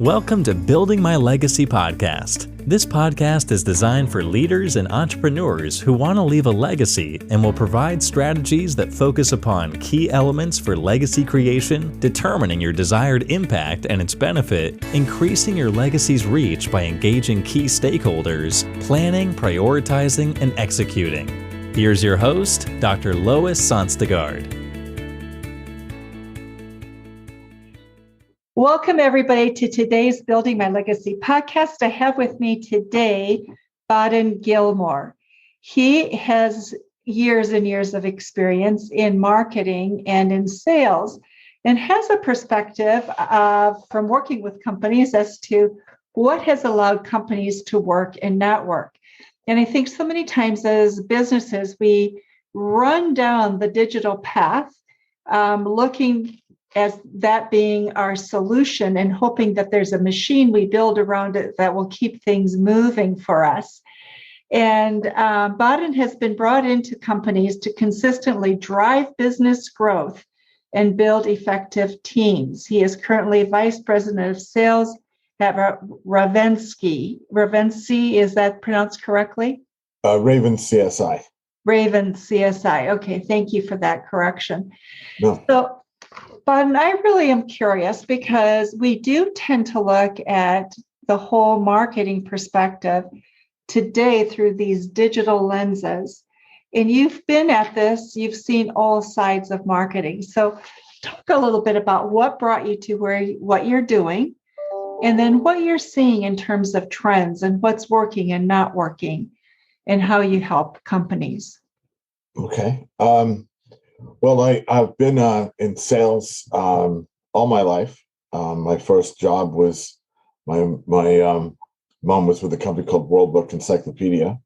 Welcome to Building My Legacy podcast. This podcast is designed for leaders and entrepreneurs who want to leave a legacy and will provide strategies that focus upon key elements for legacy creation, determining your desired impact and its benefit, increasing your legacy's reach by engaging key stakeholders, planning, prioritizing, and executing. Here's your host, Dr. Lois So. Welcome, everybody, to today's Building My Legacy podcast. I have with me today Baden Gilmore. He has years and years of experience in marketing and in sales and has a perspective from working with companies as to what has allowed companies to work and not work. And I think so many times as businesses, we run down the digital path looking as that being our solution and hoping that there's a machine we build around it that will keep things moving for us. And Baden has been brought into companies to consistently drive business growth and build effective teams. He is currently Vice President of Sales at Ravenski. Ravenski, is that pronounced correctly? Raven CSI. Raven CSI. Okay, thank you for that correction. No. So, Baden, I really am curious because we do tend to look at the whole marketing perspective today through these digital lenses. And you've been at this, you've seen all sides of marketing. So talk a little bit about what brought you to what you're doing, and then what you're seeing in terms of trends and what's working and not working, and how you help companies. Okay. Well, I've been in sales all my life. My first job was my mom was with a company called World Book Encyclopedia,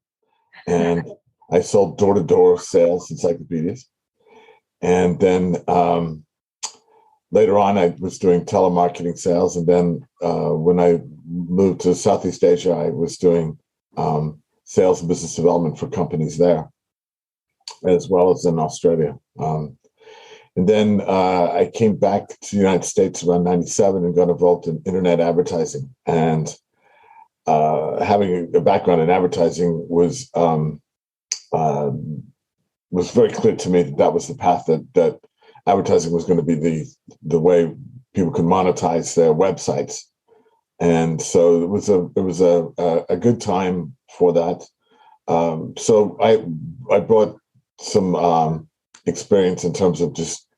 and I sold door-to-door sales encyclopedias. And then later on, I was doing telemarketing sales. And then when I moved to Southeast Asia, I was doing sales and business development for companies there, as well as in Australia. And then I came back to the United States around 97 and got involved in internet advertising. And having a background in advertising was very clear to me that was the path that advertising was going to be the way people could monetize their websites. And so it was a good time for that. So I brought some experience in terms of just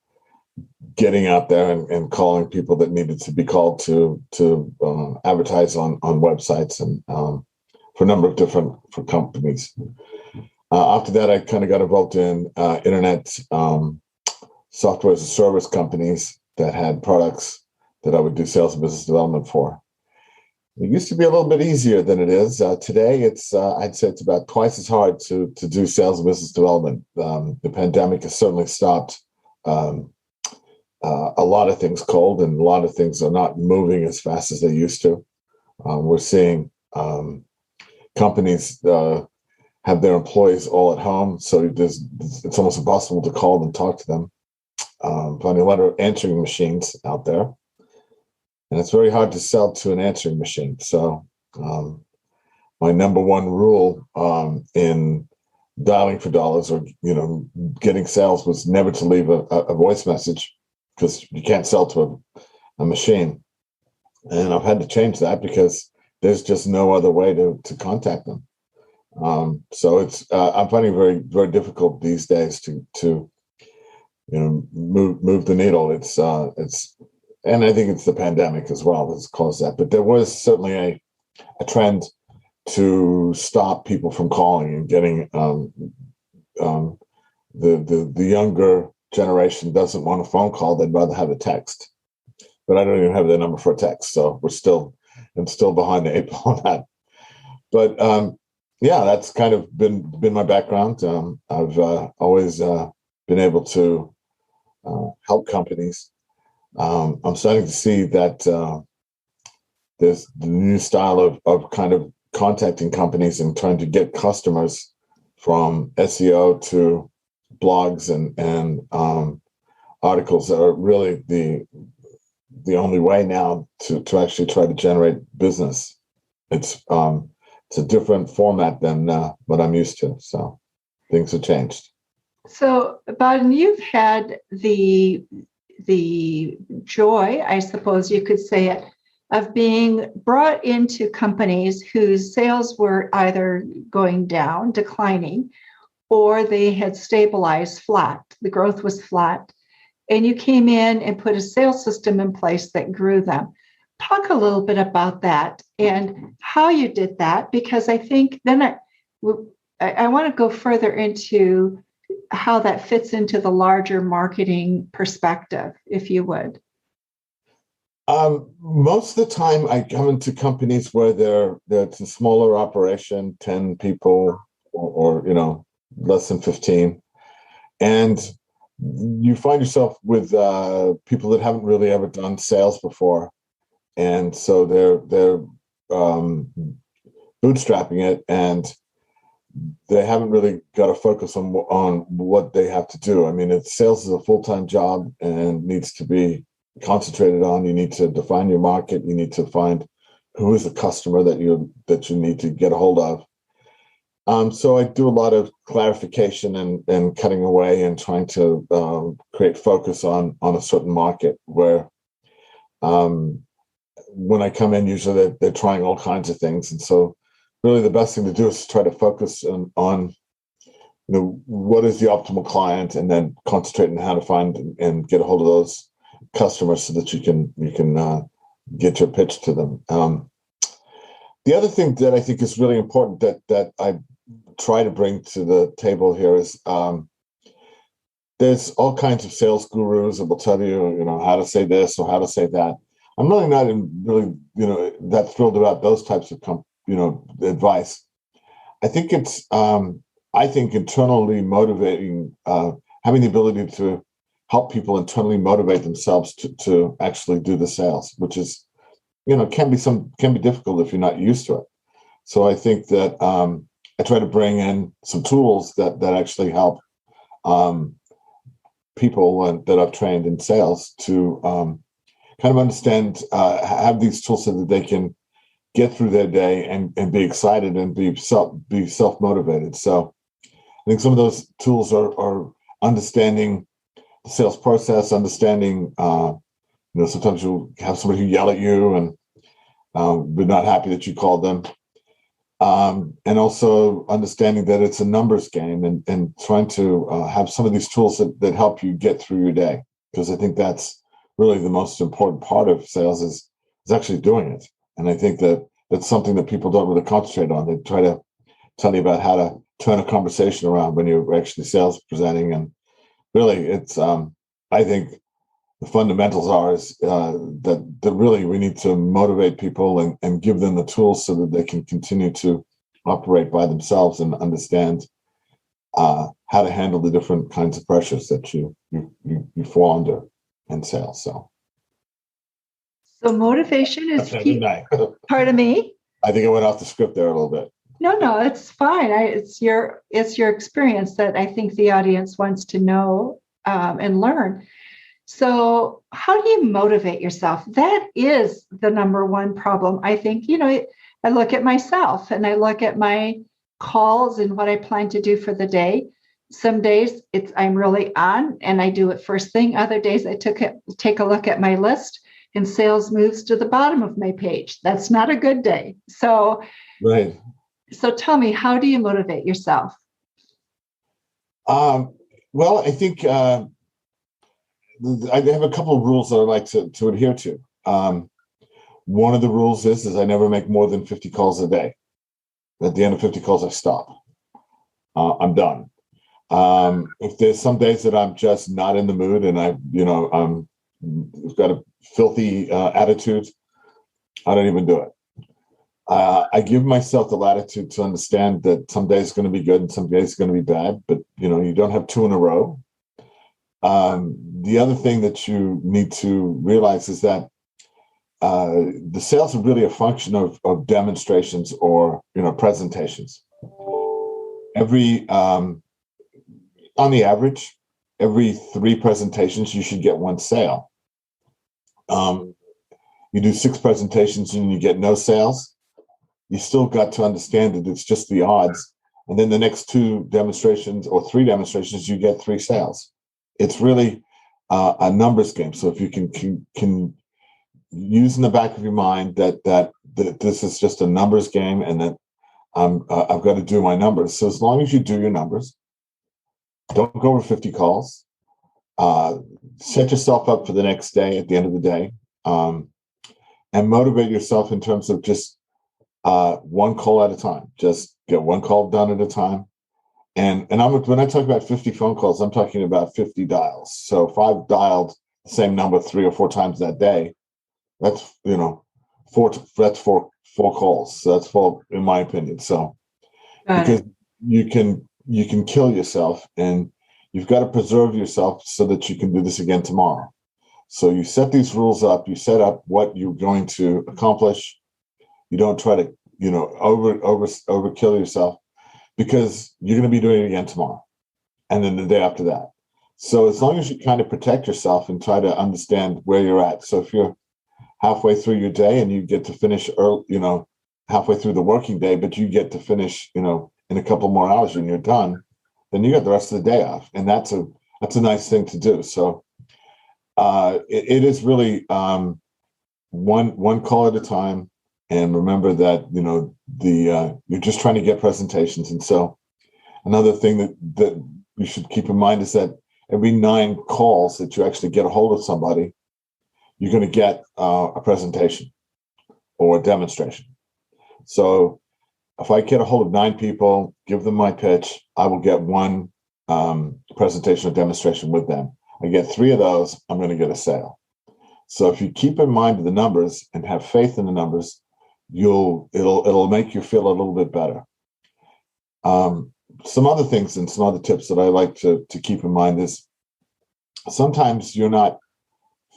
getting out there and calling people that needed to be called to advertise on websites and for a number of different companies. After that, I kind of got involved in internet software as a service companies that had products that I would do sales and business development for. It used to be a little bit easier than it is. Today, I'd say it's about twice as hard to do sales and business development. The pandemic has certainly stopped a lot of things cold, and a lot of things are not moving as fast as they used to. We're seeing companies have their employees all at home, so it's almost impossible to call them, talk to them. Finding a lot of answering machines out there. And it's very hard to sell to an answering machine. So my number one rule in dialing for dollars or getting sales was never to leave a voice message, because you can't sell to a machine. And I've had to change that because there's just no other way to contact them. So I'm finding it very, very difficult these days to move the needle. It's and I think it's the pandemic as well that's caused that. But there was certainly a trend to stop people from calling and getting the younger generation doesn't want a phone call. They'd rather have a text. But I don't even have their number for a text. So I'm still behind the eight ball on that. But yeah, that's kind of been my background. I've always been able to help companies. I'm starting to see that there's the new style of kind of contacting companies and trying to get customers from SEO to blogs and articles that are really the only way now to actually try to generate business. It's a different format than what I'm used to. So things have changed. So, Baden, you've had the joy, I suppose you could say it, of being brought into companies whose sales were either going down, declining, or they had stabilized flat. The growth was flat. And you came in and put a sales system in place that grew them. Talk a little bit about that and how you did that, because I think then I want to go further into how that fits into the larger marketing perspective, if you would. Most of the time, I come into companies where it's a smaller operation, 10 people or less than 15, and you find yourself with people that haven't really ever done sales before, and so they're bootstrapping it, and they haven't really got a focus on what they have to do. I mean, sales is a full-time job and needs to be concentrated on. You need to define your market. You need to find who is the customer that you need to get a hold of. So I do a lot of clarification and cutting away and trying to create focus on a certain market where when I come in, usually they're trying all kinds of things. And so really the best thing to do is try to focus on what is the optimal client, and then concentrate on how to find and get a hold of those customers so that you can get your pitch to them. The other thing that I think is really important that I try to bring to the table here is there's all kinds of sales gurus that will tell you, how to say this or how to say that. I'm really not that thrilled about those types of advice. I think it's internally motivating, having the ability to help people internally motivate themselves to actually do the sales, which is, can be difficult if you're not used to it. So I think that I try to bring in some tools that actually help people that I've trained in sales to kind of understand, have these tools so that they can get through their day and be excited and be self-motivated. So I think some of those tools are understanding the sales process, understanding, sometimes you'll have somebody who yell at you and be not happy that you called them. And also understanding that it's a numbers game and trying to have some of these tools that help you get through your day. Because I think that's really the most important part of sales is actually doing it. And I think that's something that people don't really concentrate on. They try to tell you about how to turn a conversation around when you're actually sales presenting. And really, it's I think the fundamentals are that really we need to motivate people and give them the tools so that they can continue to operate by themselves and understand how to handle the different kinds of pressures that you fall under in sales. So motivation is key. Pardon me? I think I went off the script there a little bit. No, it's fine. It's your experience that I think the audience wants to know and learn. So how do you motivate yourself? That is the number one problem. I think, I look at myself and I look at my calls and what I plan to do for the day. Some days I'm really on and I do it first thing. Other days I take a look at my list and sales moves to the bottom of my page. That's not a good day. So, right. So tell me, how do you motivate yourself? Well, I think I have a couple of rules that I like to adhere to. One of the rules is I never make more than 50 calls a day. At the end of 50 calls, I stop. I'm done. If there's some days that I'm just not in the mood and I've got a filthy attitude, I don't even do it. I give myself the latitude to understand that some days are going to be good and some days are going to be bad, but you don't have two in a row. The other thing that you need to realize is that the sales are really a function of demonstrations or presentations. On the average, every 3 presentations you should get 1 sale. you do 6 presentations and you get no sales, you still got to understand that it's just the odds. And then the next 2 demonstrations or 3 demonstrations, you get 3 sales. It's really a numbers game. So if you can use in the back of your mind that this is just a numbers game, and that I've got to do my numbers. So as long as you do your numbers, don't go over 50 calls. Set yourself up for the next day at the end of the day, and motivate yourself in terms of just one call at a time. Just get one call done at a time. And when I talk about 50 phone calls, I'm talking about 50 dials. So if I've dialed the same number 3 or 4 times that day, that's four calls. So that's 4, in my opinion. So because you can kill yourself, and you've got to preserve yourself so that you can do this again tomorrow. So you set these rules up. You set up what you're going to accomplish. You don't try to overkill yourself, because you're going to be doing it again tomorrow, and then the day after that. So as long as you kind of protect yourself and try to understand where you're at. So if you're halfway through your day and you get to finish early, halfway through the working day, but you get to finish, in a couple more hours when you're done, then you got the rest of the day off. And that's a nice thing to do. So it is really one call at a time. And remember that, you're just trying to get presentations. And so another thing that you should keep in mind is that every 9 calls that you actually get a hold of somebody, you're going to get a presentation or a demonstration. So if I get a hold of 9 people, give them my pitch, I will get 1 presentation or demonstration with them. I get 3 of those, I'm going to get a sale. So if you keep in mind the numbers and have faith in the numbers, it'll make you feel a little bit better. Some other things and some other tips that I like to keep in mind is sometimes you're not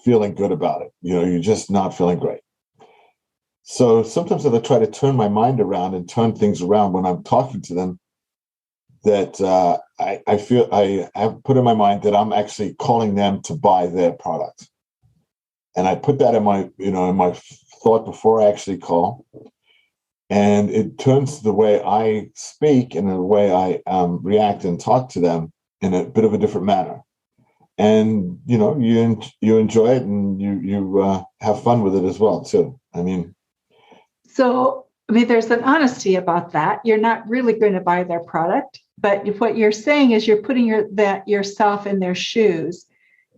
feeling good about it. You're just not feeling great. So sometimes I try to turn my mind around and turn things around when I'm talking to them, that I feel I have put in my mind that I'm actually calling them to buy their product. And I put that in my thought before I actually call. And it turns the way I speak and the way I react and talk to them in a bit of a different manner. And, you enjoy it, and you have fun with it as well, too. There's an honesty about that. You're not really going to buy their product, but what you're saying is you're putting yourself in their shoes,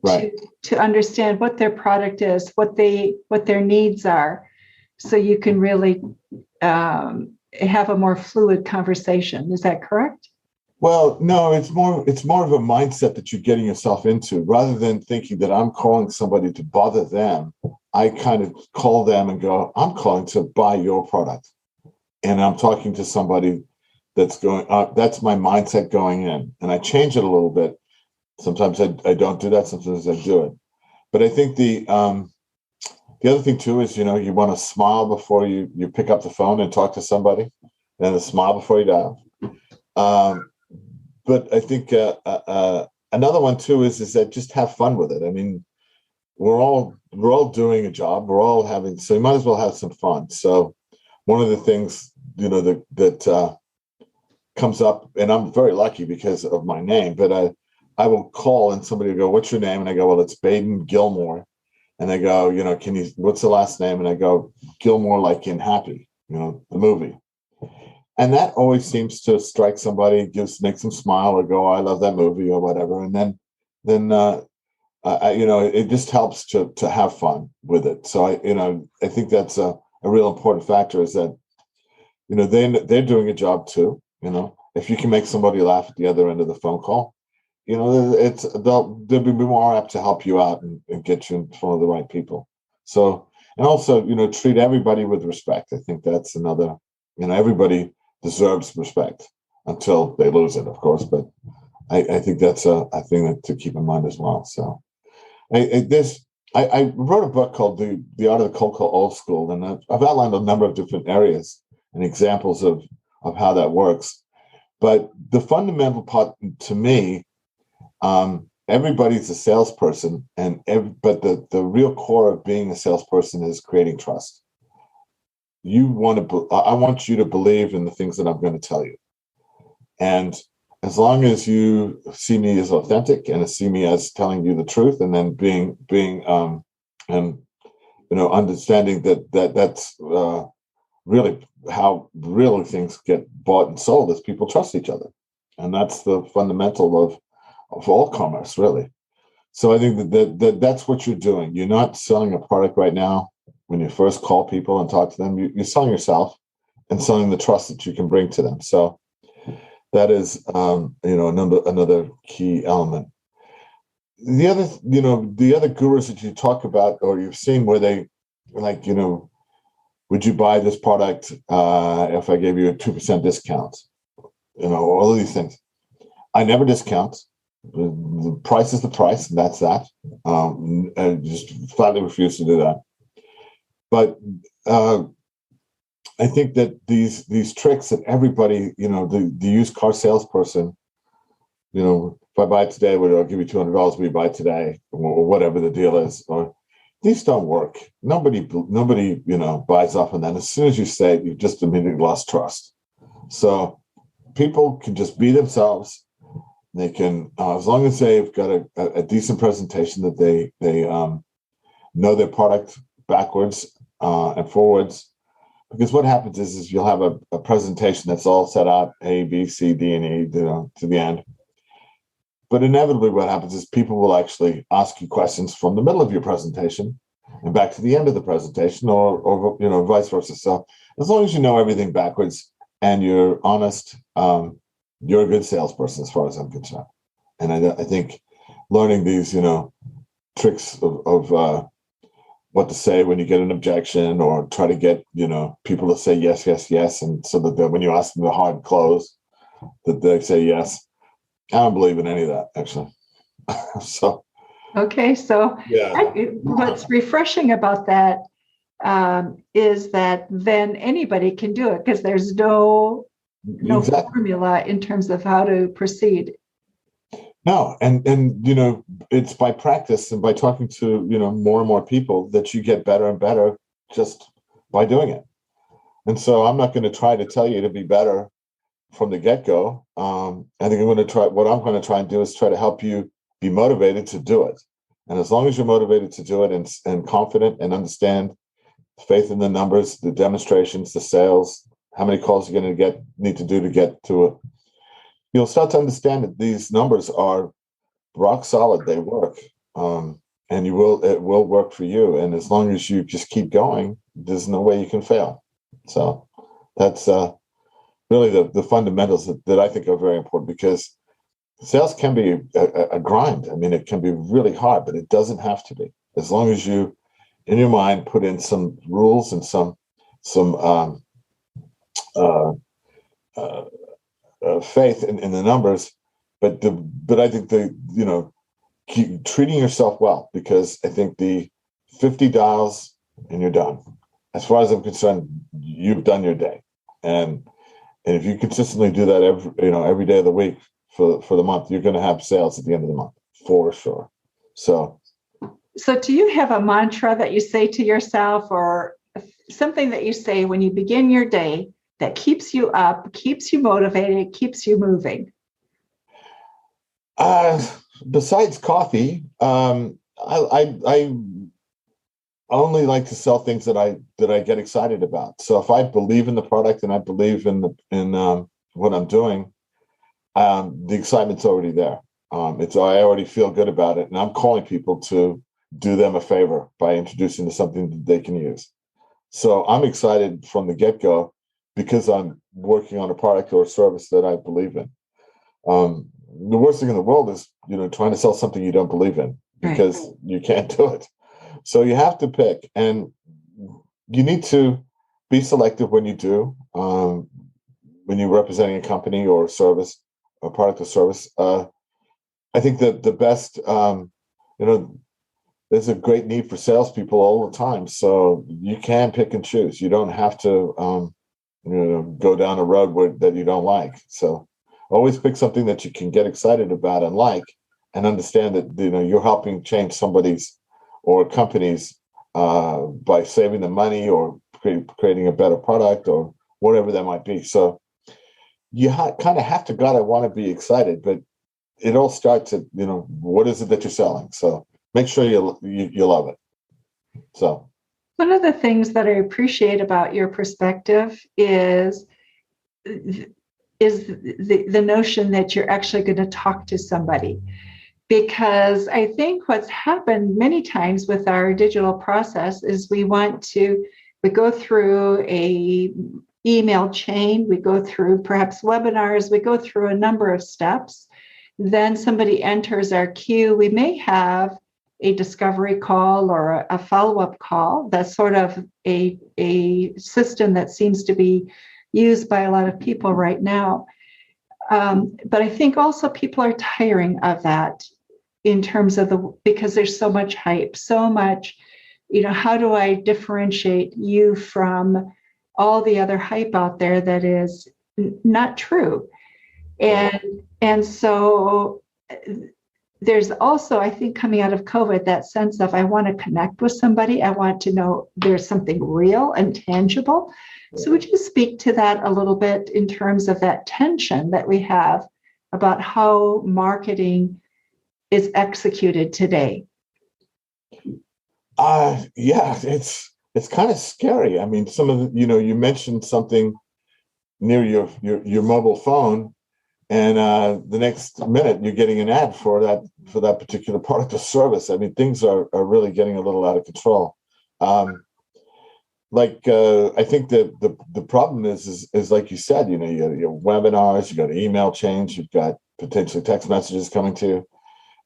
right, to understand what their product is, what their needs are, so you can really have a more fluid conversation. Is that correct? Well, no, it's more of a mindset that you're getting yourself into. Rather than thinking that I'm calling somebody to bother them, I kind of call them and go, I'm calling to buy your product. And I'm talking to somebody that's going, that's my mindset going in. And I change it a little bit. Sometimes I don't do that. Sometimes I do it. But I think the other thing too is, you want to smile before you pick up the phone and talk to somebody, and a smile before you dial. But I think another one too is that just have fun with it. We're all doing a job. We're all having, so you might as well have some fun. So one of the things, that comes up, and I'm very lucky because of my name, but I will call and somebody will go, what's your name? And I go, well, it's Baden Gilmore. And they go, what's the last name? And I go, Gilmore, like in Happy, the movie. And that always seems to strike somebody, makes them smile or go, I love that movie or whatever. And then it just helps to have fun with it. So I think that's a real important factor, is that, they're doing a job too. If you can make somebody laugh at the other end of the phone call, they'll be more apt to help you out and get you in front of the right people. So, and also, treat everybody with respect. I think that's another, everybody deserves respect until they lose it, of course. But I think that's a thing to keep in mind as well. So I wrote a book called The Art of the Cold Call Old School, and I've outlined a number of different areas and examples of how that works. But the fundamental part to me everybody's a salesperson, but the real core of being a salesperson is creating trust. I want you to believe in the things that I'm going to tell you. And as long as you see me as authentic and see me as telling you the truth, and then being and understanding that's really how really things get bought and sold, is people trust each other, and that's the fundamental of all commerce, really. So I think that's what you're doing. You're not selling a product right now. When you first call people and talk to them, you're selling yourself and selling the trust that you can bring to them. So that is, another key element. The other gurus that you talk about or you've seen, where they like, would you buy this product if I gave you a 2% discount? All of these things. I never discount. The price is the price, and that's that. I just flatly refuse to do that. But I think that these tricks that everybody, the used car salesperson, if I buy it today, I'll give you $200. Will you buy it today, or whatever the deal is? Or these don't work. Nobody, buys off on that. As soon as you say it, you've just immediately lost trust. So people can just be themselves. They can, as long as they've got a decent presentation, that they know their product backwards and forwards. Because what happens is you'll have a presentation that's all set out A, B, C, D, and E, to the end. But inevitably, what happens is people will actually ask you questions from the middle of your presentation and back to the end of the presentation, or vice versa. So as long as you know everything backwards and you're honest, you're a good salesperson, as far as I'm concerned. And I think learning these, tricks of what to say when you get an objection, or try to get, people to say yes, yes, yes. And so that when you ask them the hard close, that they say yes. I don't believe in any of that, actually. So. Okay. So yeah. What's refreshing about that is that then anybody can do it, because there's no exactly. formula in terms of how to proceed. No, and it's by practice and by talking to more and more people that you get better and better just by doing it. And so I'm not going to try to tell you to be better from the get-go. I think I'm going to try and do is try to help you be motivated to do it. And as long as you're motivated to do it and confident and understand faith in the numbers, the demonstrations, the sales, how many calls you're going to need to do to get to it, you'll start to understand that these numbers are rock solid. They work, and it will work for you. And as long as you just keep going, there's no way you can fail. So that's really the fundamentals that I think are very important, because sales can be a grind. I mean, it can be really hard, but it doesn't have to be. As long as you, in your mind, put in some rules and some faith in the numbers, but I think keep treating yourself well, because I think the 50 dials and you're done. As far as I'm concerned, you've done your day, and if you consistently do that every day of the week for the month, you're going to have sales at the end of the month for sure. So do you have a mantra that you say to yourself, or something that you say when you begin your day that keeps you up, keeps you motivated, keeps you moving? Besides coffee, I only like to sell things that I get excited about. So if I believe in the product and I believe in what I'm doing, the excitement's already there. I already feel good about it, and I'm calling people to do them a favor by introducing to something that they can use. So I'm excited from the get-go because I'm working on a product or a service that I believe in. The worst thing in the world is, trying to sell something you don't believe in, because you can't do it. So you have to pick, and you need to be selective when you do, when you're representing a company or a service, a product or service. I think that the best, there's a great need for salespeople all the time. So you can pick and choose. You don't have to, go down a road that you don't like. So always pick something that you can get excited about and like, and understand that, you're helping change somebody's or company's by saving them money or creating a better product or whatever that might be. So you kind of have to gotta want to be excited, but it all starts at, what is it that you're selling? So make sure you love it. So one of the things that I appreciate about your perspective is the notion that you're actually going to talk to somebody. Because I think what's happened many times with our digital process is we go through a email chain, we go through perhaps webinars, we go through a number of steps. Then somebody enters our queue. We may have a discovery call or a follow-up call. That's sort of a system that seems to be used by a lot of people right now. But I think also people are tiring of that in terms of because there's so much hype, so much, how do I differentiate you from all the other hype out there that is not true? And so there's also, I think, coming out of COVID, that sense of I want to connect with somebody. I want to know there's something real and tangible. So would you speak to that a little bit in terms of that tension that we have about how marketing is executed today? Yeah, it's kind of scary. I mean, some of the, you mentioned something near your mobile phone, and the next minute you're getting an ad for that particular product or service. I mean, things are really getting a little out of control. I think the problem is like you said, you got your webinars, you got email chains, you've got potentially text messages coming to you.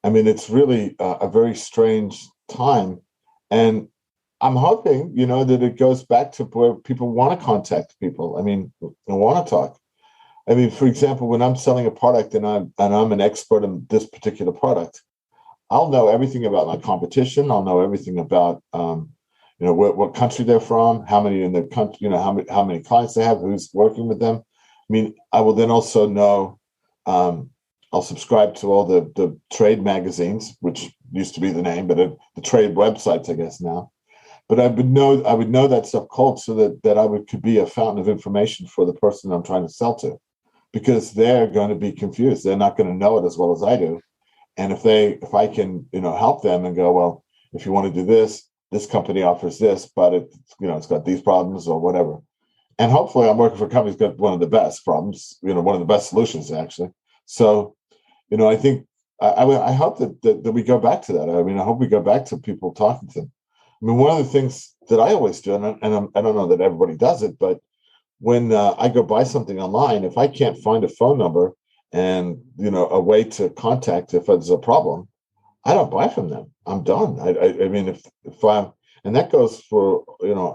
I mean, it's really a very strange time, and I'm hoping, that it goes back to where people want to contact people. I mean, want to talk. I mean, for example, when I'm selling a product and I'm an expert in this particular product, I'll know everything about my competition. I'll know everything about, what country they're from, how many in the country, how many clients they have, who's working with them. I mean, I will then also know. I'll subscribe to all the trade magazines, which used to be the name, but the trade websites, I guess now. But I would know that stuff cold, so that could be a fountain of information for the person I'm trying to sell to, because they're going to be confused. They're not going to know it as well as I do. And if I can, help them and go, well, if you want to do this company offers this, but it's got these problems or whatever. And hopefully I'm working for a company that's got one of the best problems, one of the best solutions actually. So, I think I hope that we go back to that. I mean, I hope we go back to people talking to them. I mean, one of the things that I always do, and I don't know that everybody does it, but when I go buy something online, if I can't find a phone number and, a way to contact if there's a problem, I don't buy from them. I'm done. I mean, if I'm, and that goes for,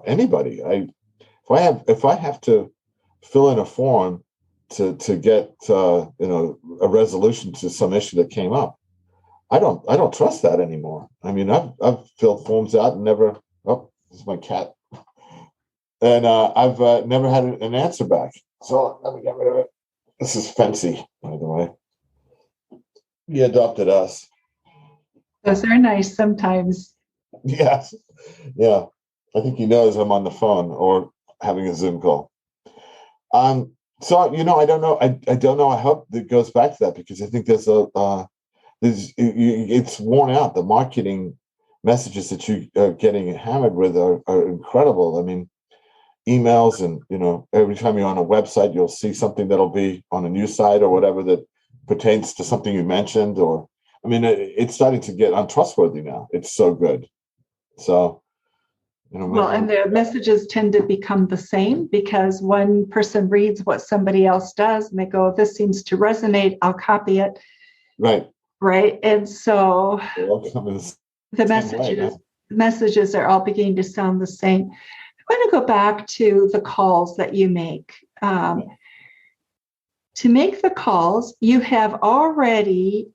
anybody. If I have to fill in a form to get, a resolution to some issue that came up, I don't trust that anymore. I mean, I've filled forms out and never. Oh, this is my cat, and I've never had an answer back. So let me get rid of it. This is Fancy, by the way. He adopted us. Those are nice sometimes. Yes, yeah. I think he knows I'm on the phone or having a Zoom call. So I don't know. I don't know. I hope it goes back to that, because I think it's worn out. The marketing messages that you are getting hammered with are incredible. I mean, emails and, every time you're on a website, you'll see something that'll be on a news site or whatever that pertains to something you mentioned. Or, I mean, it's starting to get untrustworthy now. It's so good. So, well, and the messages tend to become the same, because one person reads what somebody else does and they go, this seems to resonate, I'll copy it. Right. And so the messages are all beginning to sound the same. I want to go back to the calls that you make. To make the calls, you have already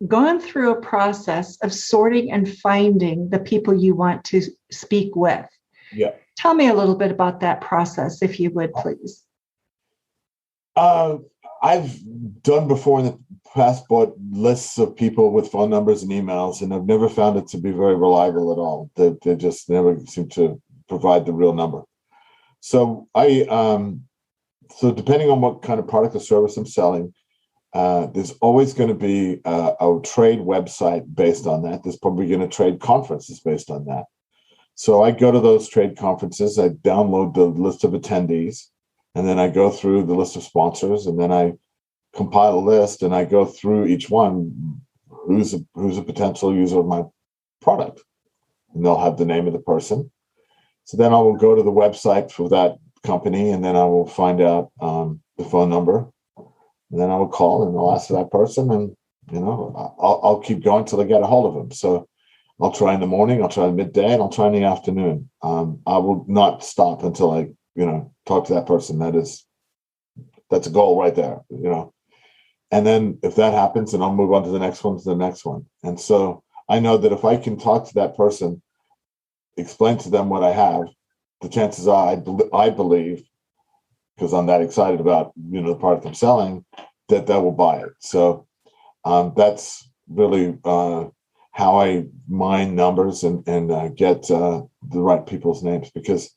gone through a process of sorting and finding the people you want to speak with. Yeah. Tell me a little bit about that process, if you would, please. I've done before in the past, bought lists of people with phone numbers and emails, and I've never found it to be very reliable at all. They just never seem to provide the real number. So so depending on what kind of product or service I'm selling, there's always going to be a trade website based on that. There's probably going to trade conferences based on that. So I go to those trade conferences, I download the list of attendees, and then I go through the list of sponsors, and then I compile a list, and I go through each one, who's a potential user of my product, and they'll have the name of the person. So then I will go to the website for that company, and then I will find out the phone number, and then I will call and I'll ask for that person, and I'll keep going till I get a hold of them. So I'll try in the morning, I'll try in midday, and I'll try in the afternoon. I will not stop until I talk to that person. That's a goal right there, And then if that happens, then I'll move on to the next one. And so I know that if I can talk to that person, explain to them what I have, the chances are, I believe, because I'm that excited about the product I'm selling, that they will buy it. So that's really how I mine numbers and get the right people's names, because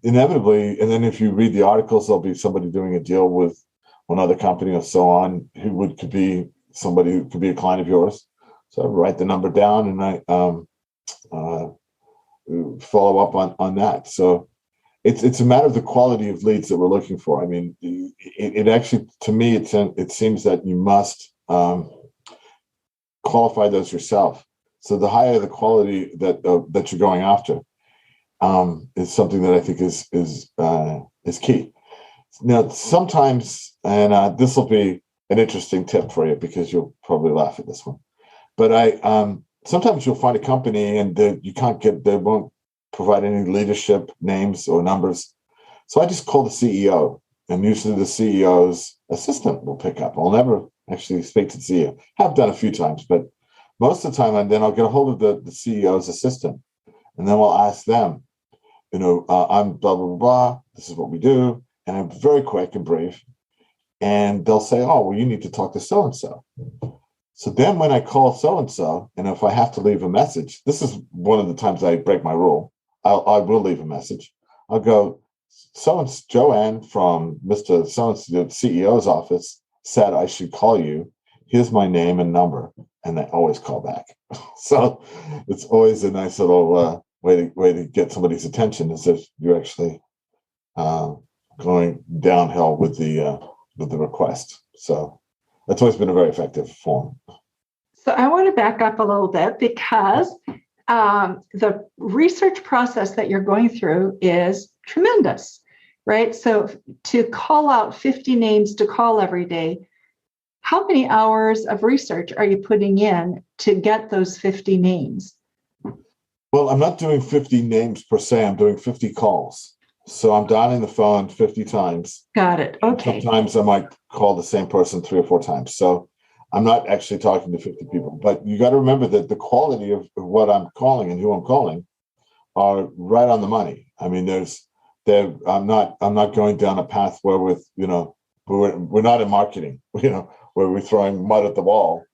inevitably, and then if you read the articles, there'll be somebody doing a deal with one other company or so on, who could be somebody who could be a client of yours. So I write the number down, and I follow up on that. So it's a matter of the quality of leads that we're looking for. I mean, it actually, to me, it seems that you must qualify those yourself. So the higher the quality that you're going after is something that I think is key. Now, sometimes, and this will be an interesting tip for you, because you'll probably laugh at this one, but sometimes you'll find a company and they won't provide any leadership names or numbers. So I just call the CEO, and usually the CEO's assistant will pick up. I'll never actually speak to the CEO. Have done a few times, but most of the time, and then I'll get a hold of the CEO's assistant, and then we'll ask them, I'm blah, blah, blah, blah. This is what we do. And I'm very quick and brief. And they'll say, oh, well, you need to talk to so-and-so. So then when I call so-and-so, and if I have to leave a message, this is one of the times I break my rule. I will leave a message. I'll go, so-and-so, Joanne from Mr. So-and-so, the CEO's office, said I should call you. Here's my name and number. And they always call back. So it's always a nice little way to get somebody's attention, is if you're actually going downhill with the request. So that's always been a very effective form. So I want to back up a little bit, because the research process that you're going through is tremendous, right? So to call out 50 names to call every day, how many hours of research are you putting in to get those 50 names? Well, I'm not doing 50 names per se. I'm doing 50 calls. So I'm dialing the phone 50 times. Got it. Okay. Sometimes I might call the same person 3 or 4 times. So I'm not actually talking to 50 people. But you got to remember that the quality of what I'm calling and who I'm calling are right on the money. I mean, I'm not going down a path where we're not in marketing, where we're throwing mud at the wall.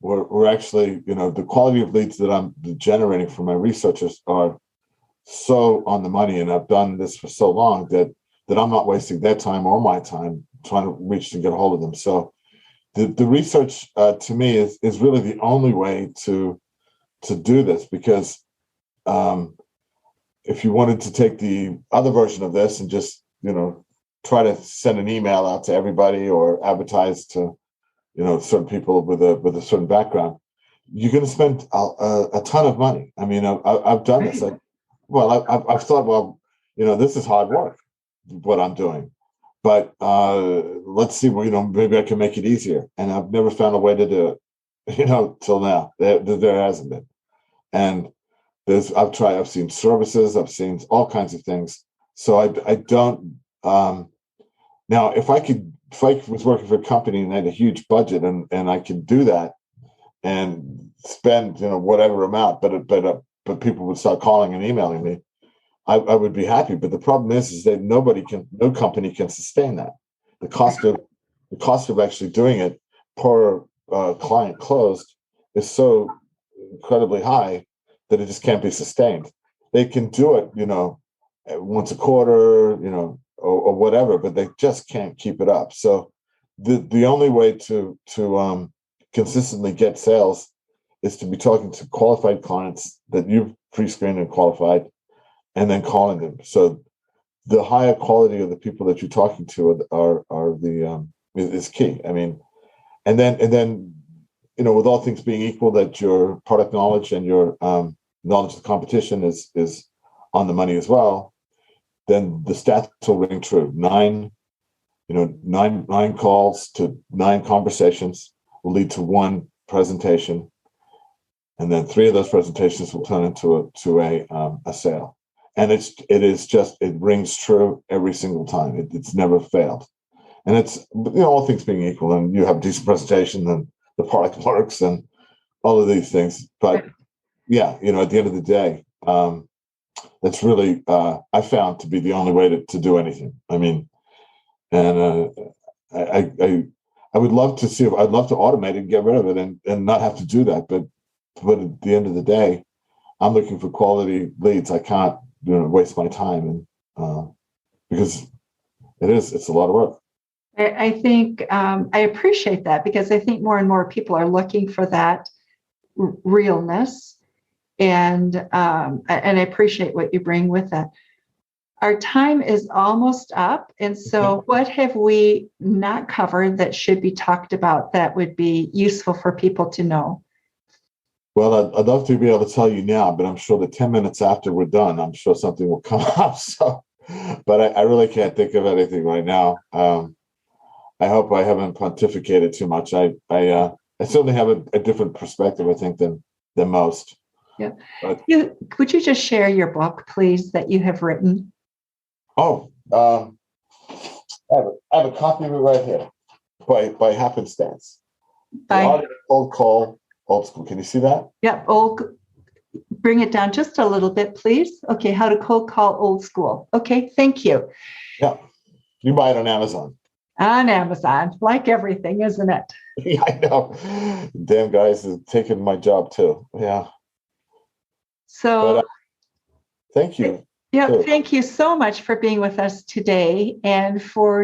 We're actually, the quality of leads that I'm generating from my researchers are so on the money, and I've done this for so long that I'm not wasting their time or my time trying to reach and get a hold of them. So the research to me is really the only way to do this, because if you wanted to take the other version of this and just try to send an email out to everybody or advertise to certain people with a certain background, you're going to spend a ton of money. I mean, I've done this. I've thought, this is hard work, what I'm doing, but let's see, maybe I can make it easier. And I've never found a way to do it, till now. There hasn't been. And I've seen services, I've seen all kinds of things. So I don't, now if I was working for a company and had a huge budget and I could do that and spend, whatever amount, but people would start calling and emailing me, I would be happy. But the problem is that no company can sustain that. The cost of the cost of actually doing it per client closed is so incredibly high that it just can't be sustained. They can do it, once a quarter, or whatever, but they just can't keep it up. So the only way to consistently get sales is to be talking to qualified clients that you've pre-screened and qualified, and then calling them. So the higher quality of the people that you're talking to is key. I mean, and then with all things being equal, that your product knowledge and your knowledge of the competition is on the money as well, then the stats will ring true. Nine calls to 9 conversations will lead to 1 presentation, and then 3 of those presentations will turn into a sale. And it rings true every single time. It's never failed. And it's, all things being equal, and you have a decent presentation, and the product works, and all of these things. But yeah, at the end of the day, that's really I found to be the only way to do anything. I mean, and I would love to see I'd love to automate it and get rid of it and not have to do that. But at the end of the day, I'm looking for quality leads. I can't waste my time, and because it's a lot of work. I think I appreciate that, because I think more and more people are looking for that realness, and I appreciate what you bring with that. Our time is almost up, and so what have we not covered that should be talked about that would be useful for people to know? Well, I'd love to be able to tell you now, but I'm sure that 10 minutes after we're done, I'm sure something will come up. So, but I really can't think of anything right now. I hope I haven't pontificated too much. I certainly have a different perspective, I think, than most. Yeah. Would you just share your book, please, that you have written? Oh, I have a copy of it right here, by happenstance. Old Call, Old School. Can you see that? Yep. Bring it down just a little bit, please. Okay. How to cold call old school. Okay. Thank you. Yeah. You buy it on Amazon. On Amazon, like everything, isn't it? Yeah, I know. Damn guys are taking my job too. Yeah. So, thank you. Yeah, thank you so much for being with us today, and for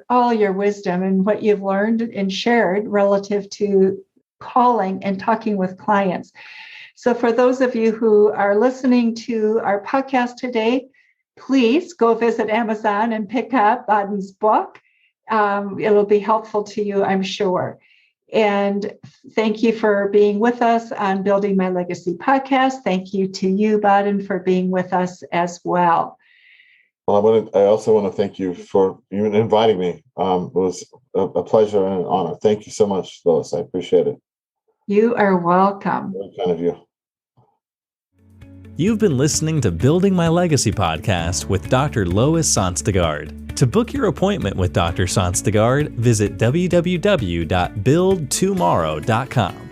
all your wisdom and what you've learned and shared relative to calling and talking with clients. So for those of you who are listening to our podcast today, please go visit Amazon and pick up Baden's book. It'll be helpful to you, I'm sure. And thank you for being with us on Building My Legacy podcast. Thank you to you, Baden, for being with us as well. Well, I also want to thank you for even inviting me. It was a pleasure and an honor. Thank you so much, Lois. I appreciate it. You are welcome. Very kind of you. You've been listening to Building My Legacy podcast with Dr. Lois Sonstagard. To book your appointment with Dr. Sonstagard, visit www.buildtomorrow.com.